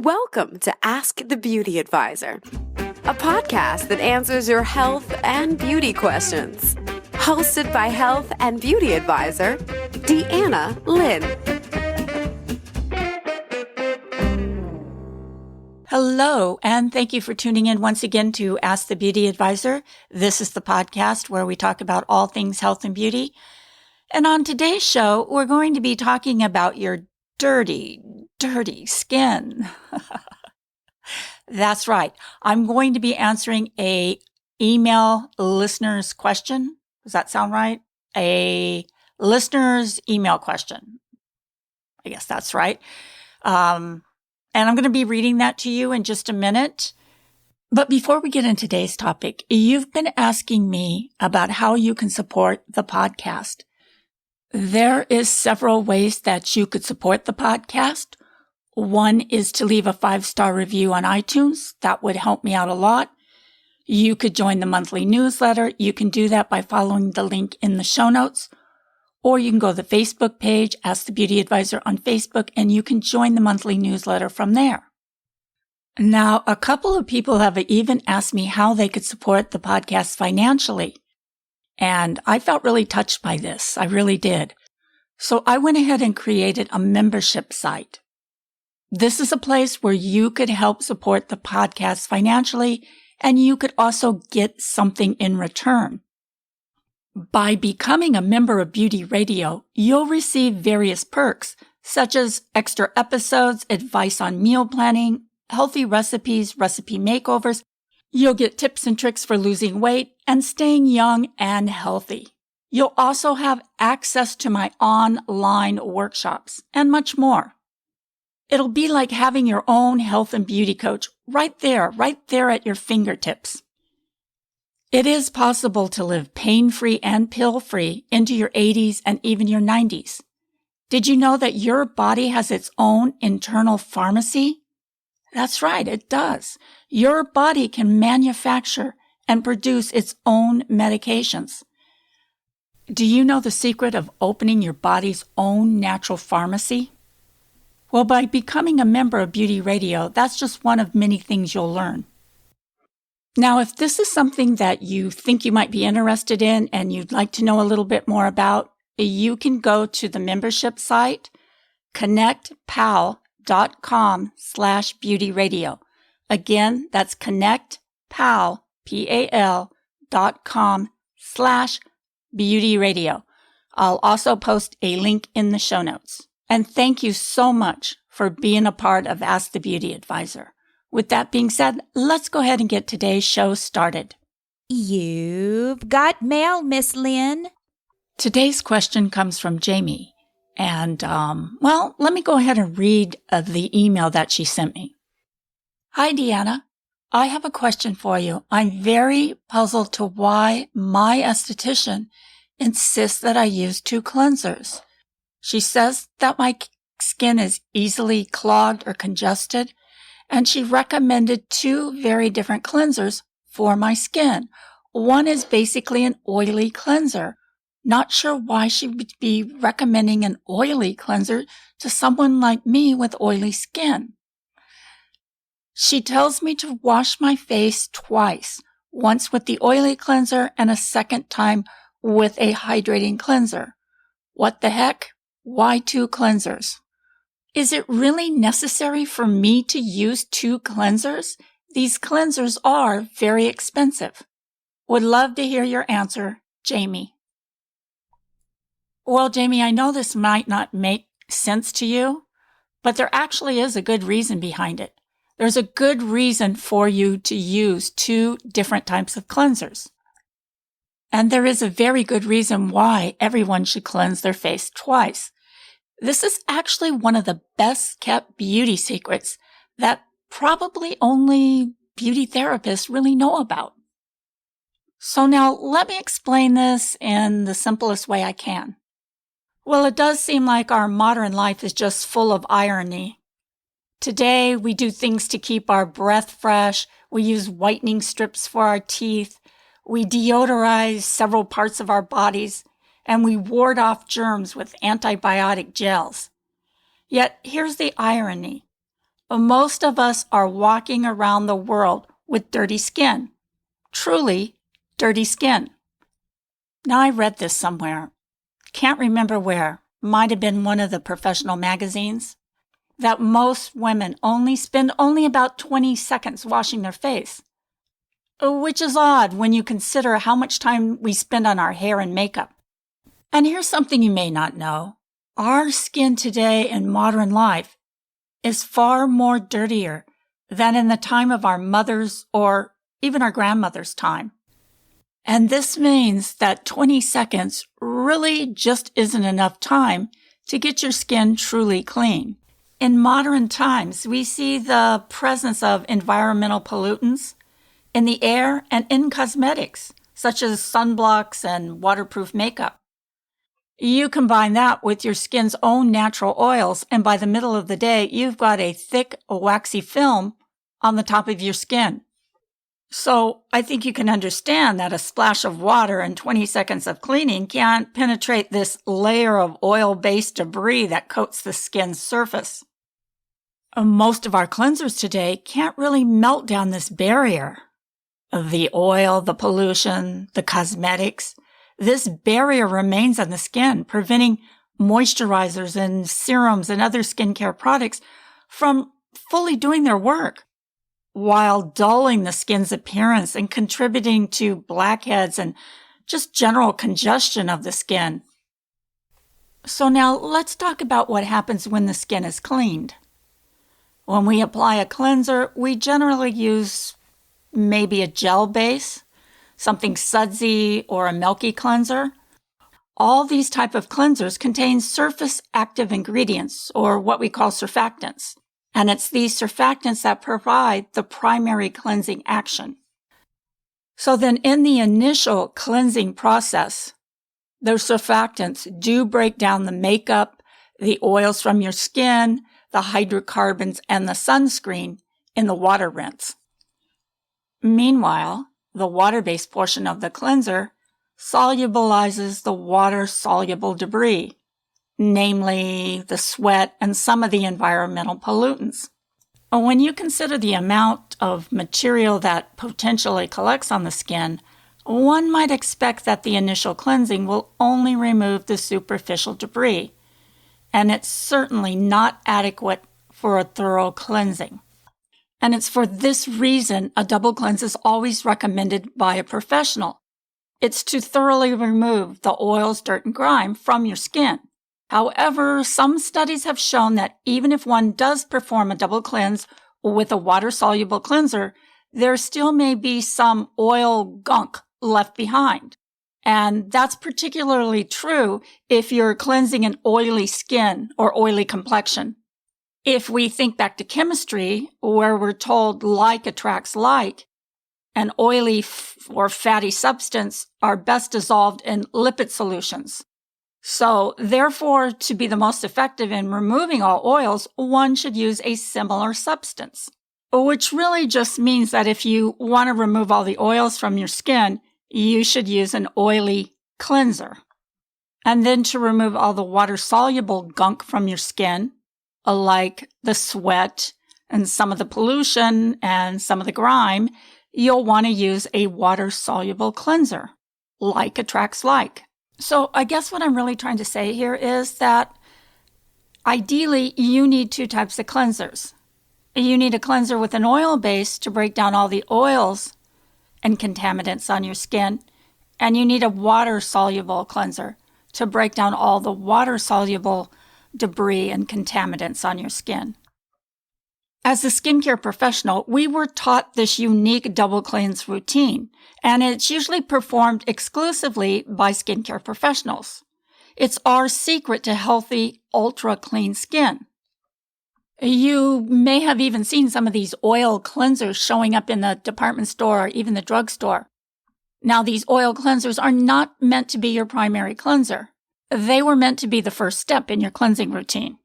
Welcome to Ask the Beauty Advisor, a podcast that answers your health and beauty questions. Hosted by health and beauty advisor, Deanna Lynn. Hello, and thank you for tuning in once again to Ask the Beauty Advisor. This is the podcast where we talk about all things health and beauty. And on today's show, we're going to be talking about your dirty skin. That's right. I'm going to be answering a email listener's question. Does that sound right? A listener's email question. I guess that's right. And I'm going to be reading that to you in just a minute. But before we get into today's topic, you've been asking me about how you can support the podcast. There is several ways that you could support the podcast. One is to leave a 5-star review on iTunes. That would help me out a lot. You could join the monthly newsletter. You can do that by following the link in the show notes. Or you can go to the Facebook page, Ask the Beauty Advisor on Facebook, and you can join the monthly newsletter from there. Now, a couple of people have even asked me how they could support the podcast financially. And I felt really touched by this. I really did. So I went ahead and created a membership site. This is a place where you could help support the podcast financially, and you could also get something in return. By becoming a member of Beauty Radio, you'll receive various perks, such as extra episodes, advice on meal planning, healthy recipes, recipe makeovers. You'll get tips and tricks for losing weight and staying young and healthy. You'll also have access to my online workshops and much more. It'll be like having your own health and beauty coach right there at your fingertips. It is possible to live pain-free and pill-free into your 80s and even your 90s. Did you know that your body has its own internal pharmacy? That's right, it does. Your body can manufacture and produce its own medications. Do you know the secret of opening your body's own natural pharmacy? Well, by becoming a member of Beauty Radio, that's just one of many things you'll learn. Now, if this is something that you think you might be interested in and you'd like to know a little bit more about, you can go to the membership site, connectpal.com/beautyradio. Again, that's connectpal.com/beautyradio. I'll also post a link in the show notes. And thank you so much for being a part of Ask the Beauty Advisor. With that being said, let's go ahead and get today's show started. You've got mail, Miss Lynn. Today's question comes from Jamie. And, let me go ahead and read the email that she sent me. Hi, Deanna. I have a question for you. I'm very puzzled to why my esthetician insists that I use 2 cleansers. She says that my skin is easily clogged or congested, and she recommended 2 very different cleansers for my skin. One is basically an oily cleanser. Not sure why she would be recommending an oily cleanser to someone like me with oily skin. She tells me to wash my face twice, once with the oily cleanser and a second time with a hydrating cleanser. What the heck? Why 2 cleansers? Is it really necessary for me to use 2 cleansers? These cleansers are very expensive. Would love to hear your answer, Jamie. Well, Jamie, I know this might not make sense to you, but there actually is a good reason behind it. There's a good reason for you to use 2 different types of cleansers. And there is a very good reason why everyone should cleanse their face twice. This is actually one of the best kept beauty secrets that probably only beauty therapists really know about. So now let me explain this in the simplest way I can. Well, it does seem like our modern life is just full of irony. Today, we do things to keep our breath fresh. We use whitening strips for our teeth. We deodorize several parts of our bodies, and we ward off germs with antibiotic gels. Yet, here's the irony. Most of us are walking around the world with dirty skin. Truly dirty skin. Now, I read this somewhere. Can't remember where. Might have been one of the professional magazines. That most women spend only about 20 seconds washing their face. Which is odd when you consider how much time we spend on our hair and makeup. And here's something you may not know. Our skin today in modern life is far more dirtier than in the time of our mothers or even our grandmother's time. And this means that 20 seconds really just isn't enough time to get your skin truly clean. In modern times, we see the presence of environmental pollutants in the air and in cosmetics, such as sunblocks and waterproof makeup. You combine that with your skin's own natural oils, and by the middle of the day, you've got a thick, waxy film on the top of your skin. So I think you can understand that a splash of water and 20 seconds of cleaning can't penetrate this layer of oil-based debris that coats the skin's surface. Most of our cleansers today can't really melt down this barrier. The oil, the pollution, the cosmetics, this barrier remains on the skin, preventing moisturizers and serums and other skincare products from fully doing their work, while dulling the skin's appearance and contributing to blackheads and just general congestion of the skin. So now let's talk about what happens when the skin is cleaned. When we apply a cleanser, we generally use maybe a gel base, something sudsy or a milky cleanser. All these type of cleansers contain surface active ingredients, or what we call surfactants. And it's these surfactants that provide the primary cleansing action. So then in the initial cleansing process, those surfactants do break down the makeup, the oils from your skin, the hydrocarbons, and the sunscreen in the water rinse. Meanwhile, the water-based portion of the cleanser solubilizes the water-soluble debris, namely the sweat and some of the environmental pollutants. When you consider the amount of material that potentially collects on the skin, one might expect that the initial cleansing will only remove the superficial debris, and it's certainly not adequate for a thorough cleansing. And it's for this reason a double cleanse is always recommended by a professional. It's to thoroughly remove the oils, dirt, and grime from your skin. However, some studies have shown that even if one does perform a double cleanse with a water-soluble cleanser, there still may be some oil gunk left behind. And that's particularly true if you're cleansing an oily skin or oily complexion. If we think back to chemistry, where we're told like attracts like, an oily or fatty substance are best dissolved in lipid solutions. So, therefore, to be the most effective in removing all oils, one should use a similar substance, which really just means that if you want to remove all the oils from your skin, you should use an oily cleanser. And then to remove all the water-soluble gunk from your skin, like the sweat and some of the pollution and some of the grime, you'll want to use a water-soluble cleanser, like attracts like. So I guess what I'm really trying to say here is that ideally you need two types of cleansers. You need a cleanser with an oil base to break down all the oils and contaminants on your skin, and you need a water-soluble cleanser to break down all the water-soluble debris and contaminants on your skin. As a skincare professional, we were taught this unique double cleanse routine, and it's usually performed exclusively by skincare professionals. It's our secret to healthy, ultra-clean skin. You may have even seen some of these oil cleansers showing up in the department store or even the drugstore. Now, these oil cleansers are not meant to be your primary cleanser. They were meant to be the first step in your cleansing routine.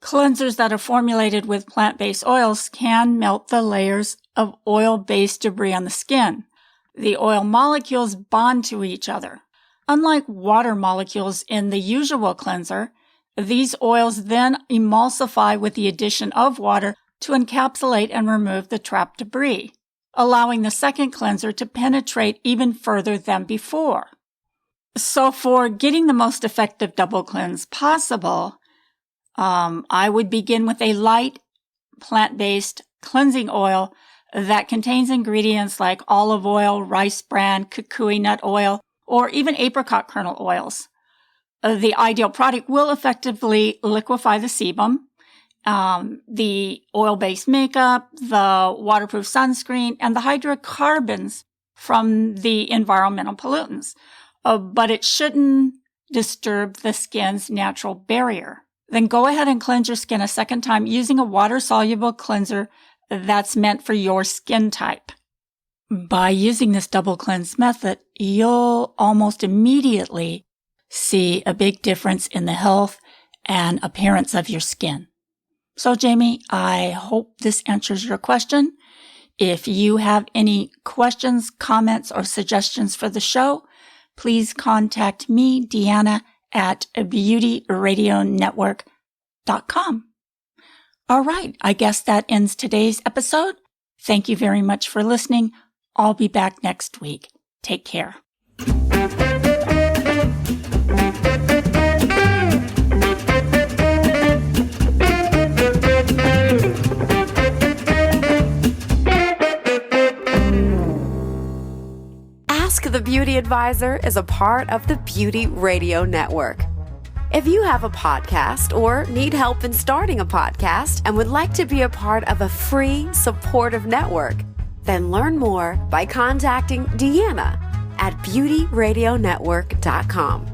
Cleansers that are formulated with plant-based oils can melt the layers of oil-based debris on the skin. The oil molecules bond to each other. Unlike water molecules in the usual cleanser, These oils then emulsify with the addition of water to encapsulate and remove the trapped debris, allowing the second cleanser to penetrate even further than before. So for getting the most effective double cleanse possible, I would begin with a light plant-based cleansing oil that contains ingredients like olive oil, rice bran, kukui nut oil, or even apricot kernel oils. The ideal product will effectively liquefy the sebum, the oil-based makeup, the waterproof sunscreen, and the hydrocarbons from the environmental pollutants. But it shouldn't disturb the skin's natural barrier. Then go ahead and cleanse your skin a second time using a water-soluble cleanser that's meant for your skin type. By using this double cleanse method, you'll almost immediately see a big difference in the health and appearance of your skin. So, Jamie, I hope this answers your question. If you have any questions, comments, or suggestions for the show, please contact me, Deanna, at beautyradionetwork.com. All right, I guess that ends today's episode. Thank you very much for listening. I'll be back next week. Take care. Ask the Beauty Advisor is a part of the Beauty Radio Network. If you have a podcast or need help in starting a podcast and would like to be a part of a free, supportive network, then learn more by contacting Deanna at beautyradionetwork.com.